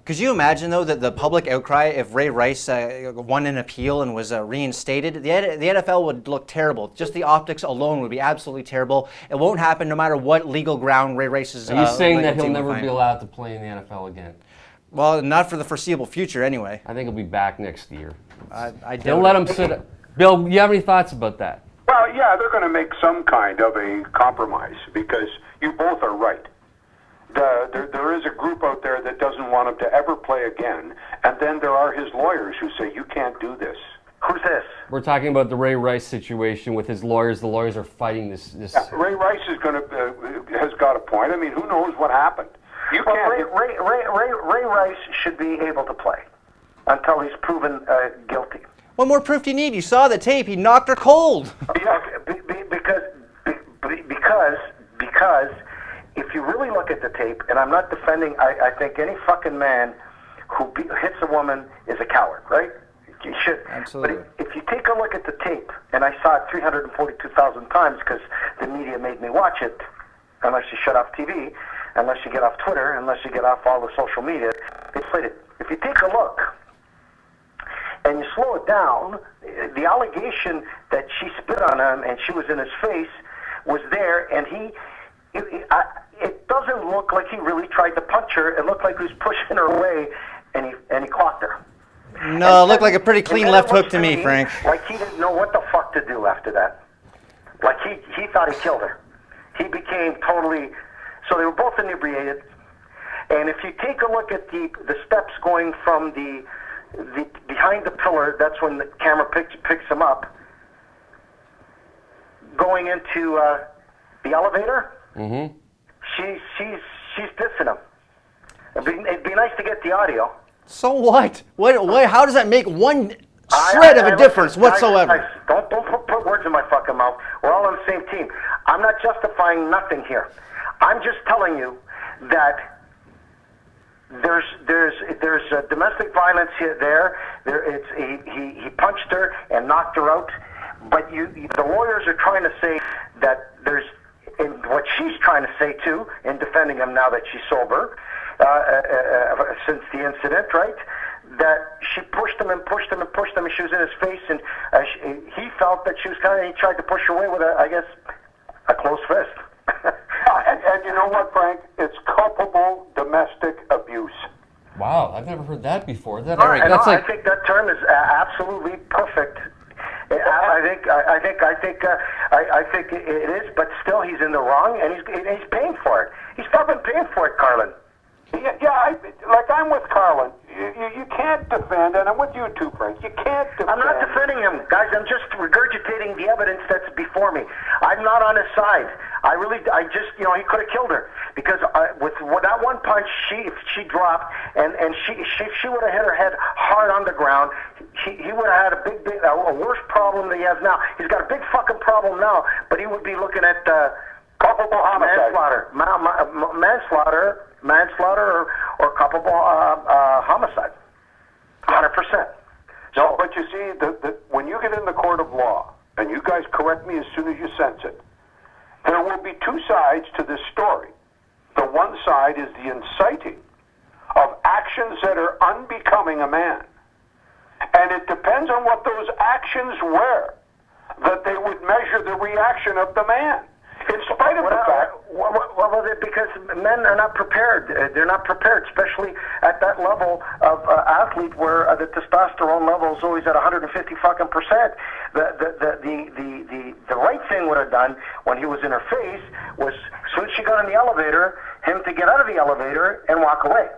Could you imagine, though, that the public outcry if Ray Rice won an appeal and was reinstated? The NFL would look terrible. Just the optics alone would be absolutely terrible. It won't happen no matter what legal ground Ray Rice is. Are you saying that he'll never be allowed to play in the NFL again? Well, not for the foreseeable future, anyway. I think he'll be back next year. I They'll let him sit. Bill, you have any thoughts about that? Well, yeah, they're going to make some kind of a compromise because you both are right. There is a group out there that doesn't want him to ever play again, and then there are his lawyers who say, you can't do this. Who's this? We're talking about the Ray Rice situation with his lawyers. The lawyers are fighting this. Yeah, Ray Rice is has got a point. I mean, who knows what happened? Ray Rice should be able to play until he's proven guilty. What more proof do you need? You saw the tape. He knocked her cold. Yeah, because if you really look at the tape, and I'm not defending, I think any fucking man who hits a woman is a coward, right? You should. Absolutely. But if you take a look at the tape, and I saw it 342,000 times because the media made me watch it, unless you shut off TV, unless you get off Twitter, unless you get off all the social media, they played it. If you take a look, and you slow it down, the allegation that she spit on him and she was in his face was there, and it doesn't look like he really tried to punch her. It looked like he was pushing her away, and he caught her. No, it looked like a pretty clean left hook to me, Frank. Like he didn't know what the fuck to do after that. Like he thought he killed her. He became totally... So they were both inebriated. And if you take a look at the steps going from the behind the pillar, that's when the camera picks him up, going into the elevator. Mm-hmm. She's dissing him. It'd be nice to get the audio. So what? How does that make one shred of a difference whatsoever? Don't put words in my fucking mouth. We're all on the same team. I'm not justifying nothing here. I'm just telling you that there's domestic violence here. He punched her and knocked her out. But the lawyers are trying to say that there's, and what she's trying to say too, in defending him now that she's sober, since the incident, right? That she pushed him and pushed him and pushed him, and she was in his face, and he felt that he tried to push her away with a closed fist. And you know what, Frank? It's culpable domestic abuse. Wow, I've never heard that before. I think that term is absolutely perfect. I think it is, but still he's in the wrong, and he's paying for it. He's fucking paying for it, Carlin. Yeah, I'm with Carlin. You can't defend, and I'm with you too, Frank. You can't defend. I'm not defending him, guys. I'm just regurgitating the evidence that's before me. I'm not on his side. He could have killed her because with that one punch, she dropped, and she would have hit her head hard on the ground. He would have had a worse problem than he has now. He's got a big fucking problem now, but he would be looking at culpable homicide, manslaughter, or culpable homicide. 100%. So, but you see, when you get in the court of law, and you guys correct me as soon as you sense it, there will be two sides to this story. The one side is the inciting of actions that are unbecoming a man. And it depends on what those actions were that they would measure the reaction of the man. In spite of the fact... because men are not prepared. They're not prepared, especially at that level of athlete where the testosterone level is always at 150 fucking percent. The right thing would have done when he was in her face was, as soon as she got in the elevator, him to get out of the elevator and walk away.